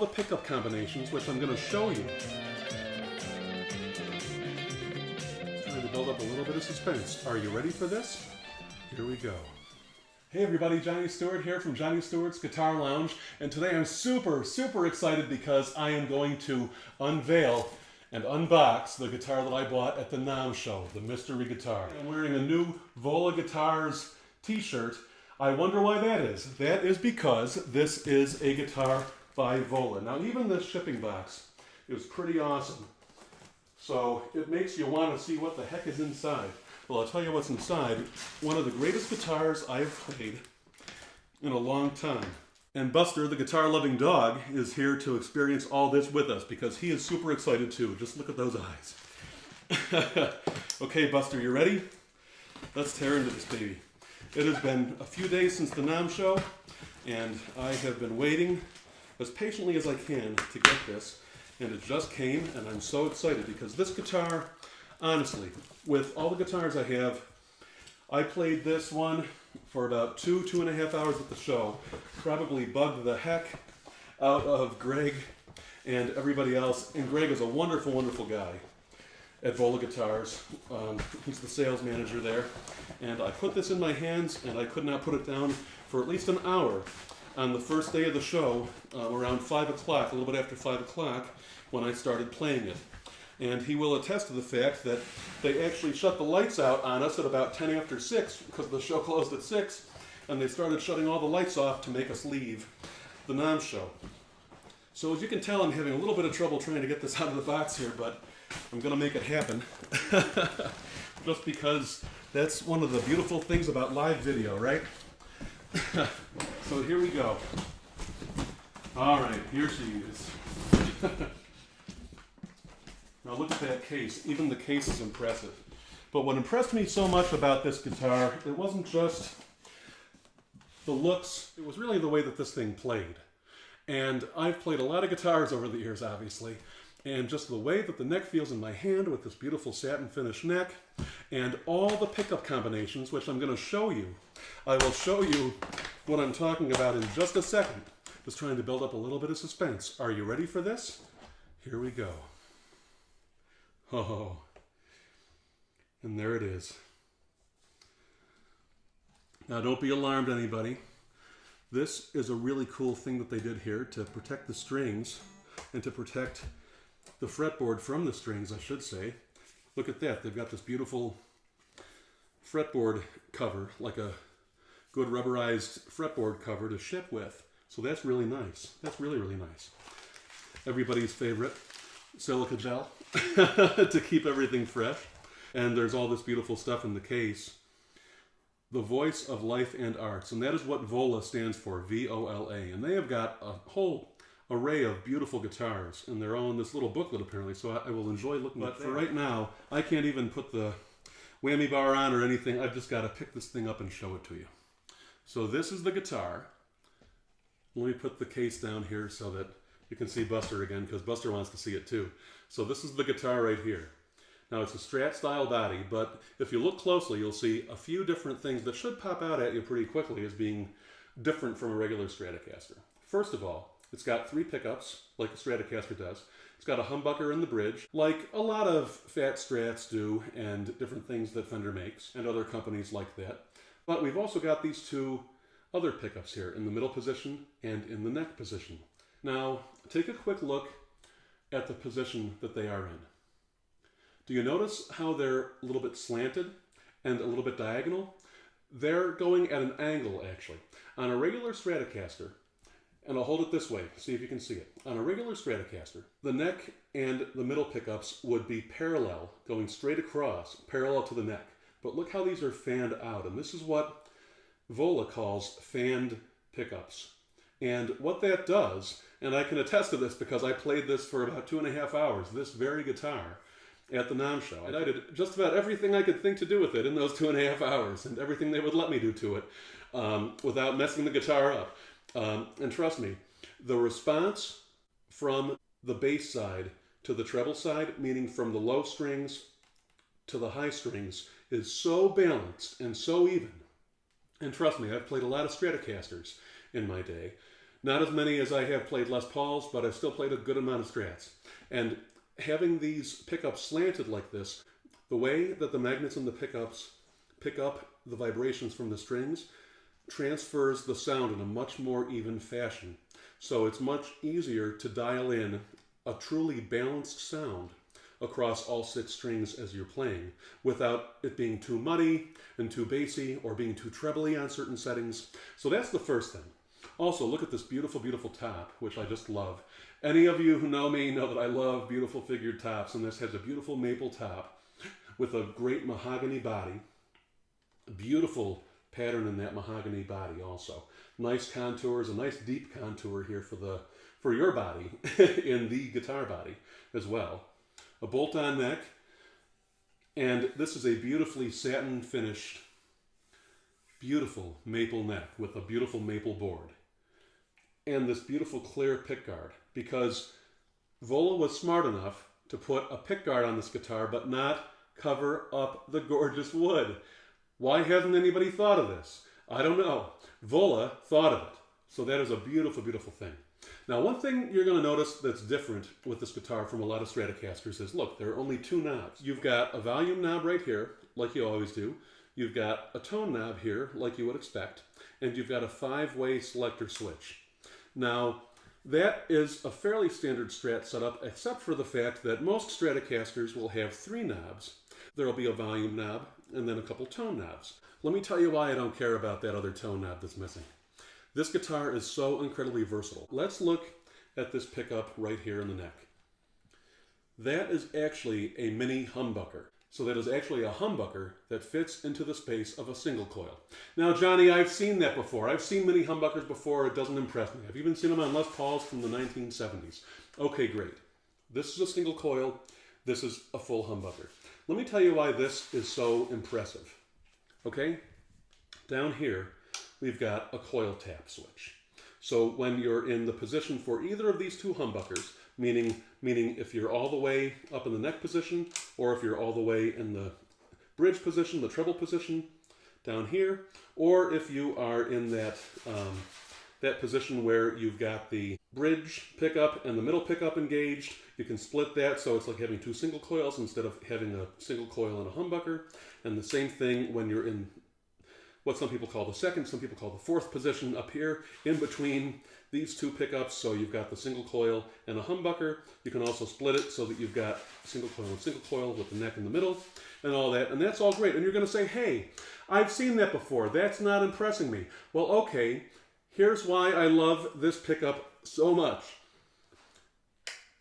the pickup combinations, which I'm going to show you. Trying to build up a little bit of suspense. Are you ready for this? Here we go. Hey everybody, Johnny Stewart here from Johnny Stewart's Guitar Lounge, and today I'm super excited because I am going to unveil and unbox the guitar that I bought at the NAMM Show, the mystery guitar. I'm wearing a new Vola Guitars t-shirt. I wonder why that is. That is because this is a guitar by Vola. Now even this shipping box is pretty awesome. So it makes you want to see what the heck is inside. Well, I'll tell you what's inside. One of the greatest guitars I've played in a long time. And Buster, the guitar-loving dog, is here to experience all this with us because he is super excited too. Just look at those eyes. Okay, Buster, you ready? Let's tear into this baby. It has been a few days since the NAMM Show, and I have been waiting as patiently as I can to get this. And it just came, and I'm so excited because this guitar, honestly, with all the guitars I have, I played this one for about 2.5 hours at the show. Probably bugged the heck out of Greg and everybody else. And Greg is a wonderful guy at Vola Guitars. He's the sales manager there. And I put this in my hands and I could not put it down for at least an hour on the first day of the show, around 5 o'clock, a little bit after 5 o'clock, when I started playing it. And he will attest to the fact that they actually shut the lights out on us at about 10 after 6 because the show closed at 6, and they started shutting all the lights off to make us leave the NAMM Show. So as you can tell, I'm having a little bit of trouble trying to get this out of the box here, but I'm going to make it happen. Just because that's one of the beautiful things about live video, right? So here we go. All right, here she is. Now look at that case. Even the case is impressive. But what impressed me so much about this guitar, it wasn't just the looks, it was really the way that this thing played. And I've played a lot of guitars over the years, obviously, and just the way that the neck feels in my hand with this beautiful satin finish neck, and all the pickup combinations, which I'm going to show you. I will show you what I'm talking about in just a second. Just trying to build up a little bit of suspense. Are you ready for this? Here we go. Oh, and there it is. Now don't be alarmed, anybody. This is a really cool thing that they did here to protect the strings and to protect the fretboard from the strings, I should say. Look at that. They've got this beautiful fretboard cover, like a good rubberized fretboard cover to ship with. So that's really nice. That's really nice. Everybody's favorite silica gel to keep everything fresh. And there's all this beautiful stuff in the case. The Voice of Life and Arts. And that is what Vola stands for, V-O-L-A. And they have got a whole array of beautiful guitars. And they're all in this little booklet, apparently. So I will enjoy looking at that. But for right now, I can't even put the whammy bar on or anything. I've just got to pick this thing up and show it to you. So this is the guitar. Let me put the case down here so that you can see Buster again, because Buster wants to see it too. So this is the guitar right here. Now it's a Strat style body, but if you look closely, you'll see a few different things that should pop out at you pretty quickly as being different from a regular Stratocaster. First of all, it's got 3 pickups, like a Stratocaster does. It's got a humbucker in the bridge, like a lot of fat Strats do, and different things that Fender makes, and other companies like that. But we've also got these 2 other pickups here, in the middle position and in the neck position. Now, take a quick look at the position that they are in. Do you notice how they're a little bit slanted and a little bit diagonal? They're going at an angle, actually. On a regular Stratocaster, and I'll hold it this way, see if you can see it. On a regular Stratocaster, the neck and the middle pickups would be parallel, going straight across, parallel to the neck. But look how these are fanned out, and this is what Vola calls fanned pickups. And what that does, and I can attest to this because I played this for about 2.5 hours, this very guitar, at the NAMM Show. And I did just about everything I could think to do with it in those 2.5 hours, and everything they would let me do to it without messing the guitar up. And trust me, the response from the bass side to the treble side, meaning from the low strings to the high strings, is so balanced and so even. And trust me, I've played a lot of Stratocasters in my day. Not as many as I have played Les Pauls, but I've still played a good amount of Strats. And having these pickups slanted like this, the way that the magnets in the pickups pick up the vibrations from the strings transfers the sound in a much more even fashion. So it's much easier to dial in a truly balanced sound across all 6 strings as you're playing without it being too muddy and too bassy or being too trebly on certain settings. So that's the first thing. Also, look at this beautiful, beautiful top, which I just love. Any of you who know me know that I love beautiful figured tops, and this has a beautiful maple top with a great mahogany body. A beautiful pattern in that mahogany body also. Nice contours, a nice deep contour here for your body in the guitar body as well. A bolt-on neck, and this is a beautifully satin finished, beautiful maple neck with a beautiful maple board. And this beautiful clear pickguard, because Vola was smart enough to put a pickguard on this guitar but not cover up the gorgeous wood. Why hasn't anybody thought of this? I don't know. Vola thought of it. So that is a beautiful, beautiful thing. Now, one thing you're going to notice that's different with this guitar from a lot of Stratocasters is, look, there are only 2 knobs. You've got a volume knob right here, like you always do. You've got a tone knob here, like you would expect. And you've got a 5-way selector switch. Now, that is a fairly standard Strat setup, except for the fact that most Stratocasters will have 3 knobs. There'll be a volume knob, and then a couple tone knobs. Let me tell you why I don't care about that other tone knob that's missing. This guitar is so incredibly versatile. Let's look at this pickup right here in the neck. That is actually a mini humbucker. So that is actually a humbucker that fits into the space of a single coil. Now, Johnny, I've seen that before. I've seen mini humbuckers before. It doesn't impress me. I've even seen them on Les Pauls from the 1970s. Okay, great. This is a single coil. This is a full humbucker. Let me tell you why this is so impressive. Okay? Down here, we've got a coil tap switch. So when you're in the position for either of these 2 humbuckers, meaning if you're all the way up in the neck position, or if you're all the way in the bridge position, the treble position down here, or if you are in that position where you've got the bridge pickup and the middle pickup engaged, you can split that so it's like having 2 single coils instead of having a single coil and a humbucker. And the same thing when you're in what some people call the second, some people call the 4th position up here in between these 2 pickups. So you've got the single coil and a humbucker. You can also split it so that you've got single coil and single coil with the neck in the middle and all that. And that's all great. And you're going to say, hey, I've seen that before. That's not impressing me. Well, okay, here's why I love this pickup so much.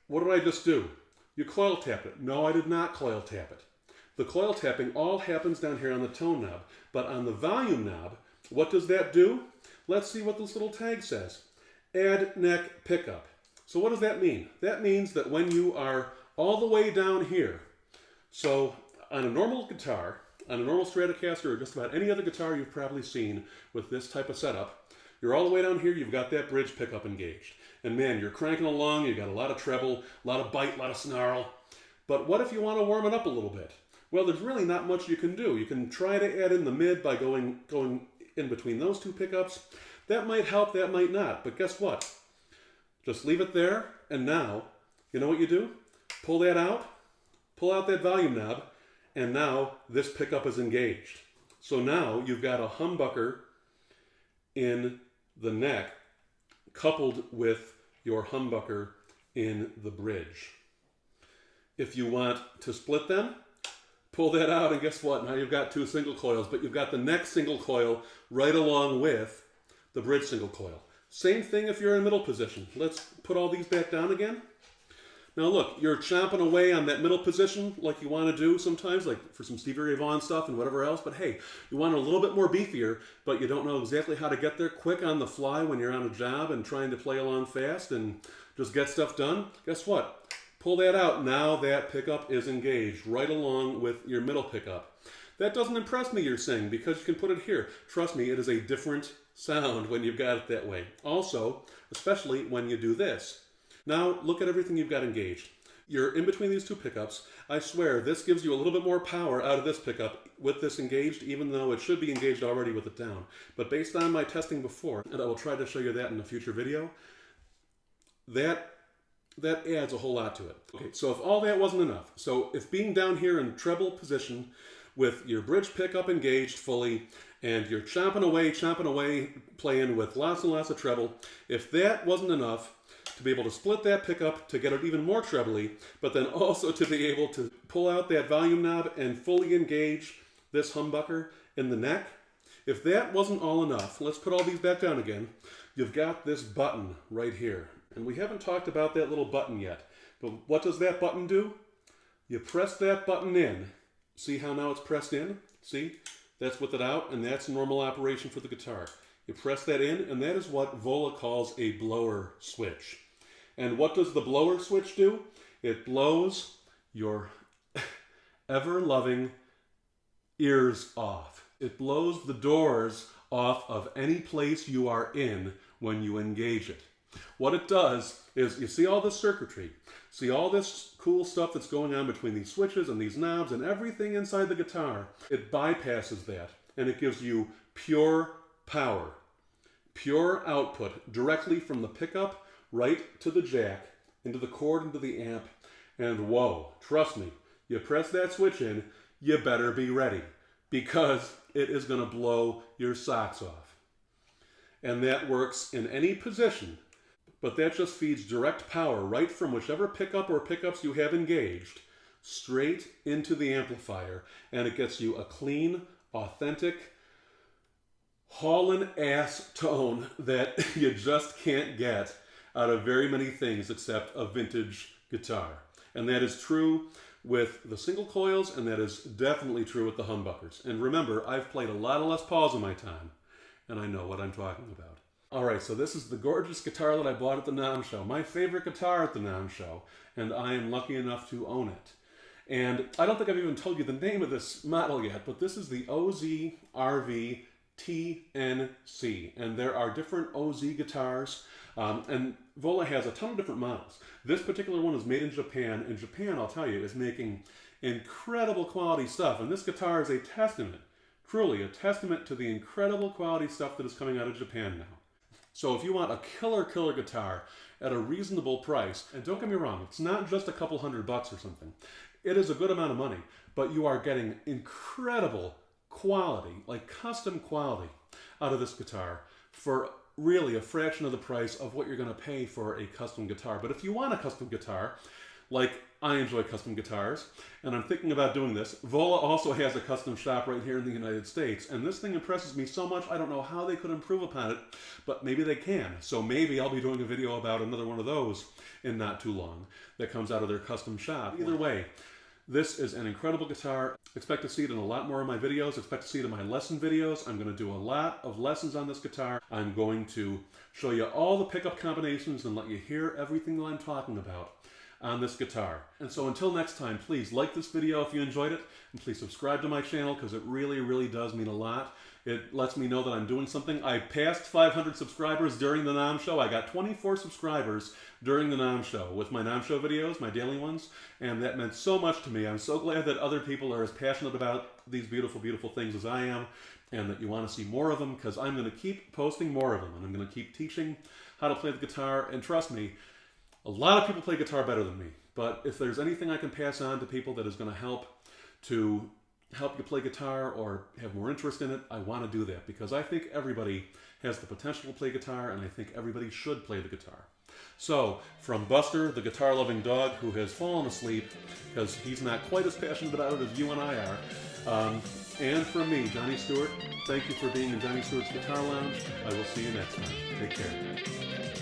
What did I just do? You coil tapped it. No, I did not coil tap it. The coil tapping all happens down here on the tone knob. But on the volume knob, what does that do? Let's see what this little tag says. Add neck pickup. So what does that mean? That means that when you are all the way down here, so on a normal guitar, on a normal Stratocaster or just about any other guitar you've probably seen with this type of setup, you're all the way down here, you've got that bridge pickup engaged. And man, you're cranking along, you've got a lot of treble, a lot of bite, a lot of snarl. But what if you want to warm it up a little bit? Well, there's really not much you can do. You can try to add in the mid by going in between those 2 pickups. That might help, that might not. But guess what? Just leave it there, and now, you know what you do? Pull that out, pull out that volume knob, and now this pickup is engaged. So now you've got a humbucker in the neck coupled with your humbucker in the bridge. If you want to split them, pull that out, and guess what? Now you've got 2 single coils, but you've got the neck single coil right along with the bridge single coil. Same thing if you're in middle position. Let's put all these back down again. Now look, you're chomping away on that middle position like you want to do sometimes, like for some Stevie Ray Vaughan stuff and whatever else, but hey, you want it a little bit more beefier, but you don't know exactly how to get there quick on the fly when you're on a job and trying to play along fast and just get stuff done. Guess what? Pull that out. Now that pickup is engaged right along with your middle pickup. That doesn't impress me, you're saying, because you can put it here. Trust me, it is a different sound when you've got it that way. Also, especially when you do this. Now, look at everything you've got engaged. You're in between these two pickups. I swear, this gives you a little bit more power out of this pickup with this engaged, even though it should be engaged already with it down. But based on my testing before, and I will try to show you that in a future video, that adds a whole lot to it. Okay, so if all that wasn't enough, so if being down here in treble position with your bridge pickup engaged fully, and you're chomping away, playing with lots and lots of treble, if that wasn't enough, to be able to split that pickup to get it even more trebly, but then also to be able to pull out that volume knob and fully engage this humbucker in the neck. If that wasn't all enough, let's put all these back down again. You've got this button right here. And we haven't talked about that little button yet. But what does that button do? You press that button in. See how now it's pressed in? See? That's with it out, and that's normal operation for the guitar. You press that in, and that is what Vola calls a blower switch. And what does the blower switch do? It blows your ever-loving ears off. It blows the doors off of any place you are in when you engage it. What it does is, you see all this circuitry, see all this cool stuff that's going on between these switches and these knobs and everything inside the guitar. It bypasses that, and it gives you pure power, pure output directly from the pickup right to the jack, into the cord, into the amp, and whoa, trust me, you press that switch in, you better be ready, because it is going to blow your socks off. And that works in any position, but that just feeds direct power right from whichever pickup or pickups you have engaged straight into the amplifier, and it gets you a clean, authentic, haulin' ass tone that you just can't get out of very many things except a vintage guitar. And that is true with the single coils, and that is definitely true with the humbuckers. And remember, I've played a lot of Les Pauls in my time, and I know what I'm talking about. Alright, so this is the gorgeous guitar that I bought at the NAMM Show. My favorite guitar at the NAMM Show, and I am lucky enough to own it. And I don't think I've even told you the name of this model yet, but this is the OZ-RV TNC, and there are different OZ guitars, and Vola has a ton of different models. This particular one is made in Japan, and Japan, I'll tell you, is making incredible quality stuff, and this guitar is a testament, truly a testament to the incredible quality stuff that is coming out of Japan now. So if you want a killer guitar at a reasonable price, and don't get me wrong, it's not just a couple $100 or something. It is a good amount of money, but you are getting incredible quality, like custom quality, out of this guitar for really a fraction of the price of what you're going to pay for a custom guitar. But if you want a custom guitar, like I enjoy custom guitars, and I'm thinking about doing this, Vola also has a custom shop right here in the United States, and this thing impresses me so much, I don't know how they could improve upon it, but maybe they can. So maybe I'll be doing a video about another one of those in not too long that comes out of their custom shop. Either way, this is an incredible guitar. Expect to see it in a lot more of my videos. Expect to see it in my lesson videos. I'm going to do a lot of lessons on this guitar. I'm going to show you all the pickup combinations and let you hear everything that I'm talking about on this guitar. And so until next time, please like this video if you enjoyed it, and please subscribe to my channel because it really does mean a lot. It lets me know that I'm doing something. I passed 500 subscribers during the NAMM Show. I got 24 subscribers during the NAMM Show with my NAMM Show videos, my daily ones, and that meant so much to me. I'm so glad that other people are as passionate about these beautiful things as I am, and that you want to see more of them, because I'm going to keep posting more of them, and I'm going to keep teaching how to play the guitar. And trust me, a lot of people play guitar better than me, but if there's anything I can pass on to people that is going to help you play guitar or have more interest in it, I want to do that, because I think everybody has the potential to play guitar, and I think everybody should play the guitar. So, from Buster, the guitar-loving dog who has fallen asleep because he's not quite as passionate about it as you and I are, and from me, Johnny Stewart, thank you for being in Johnny Stewart's Guitar Lounge. I will see you next time. Take care.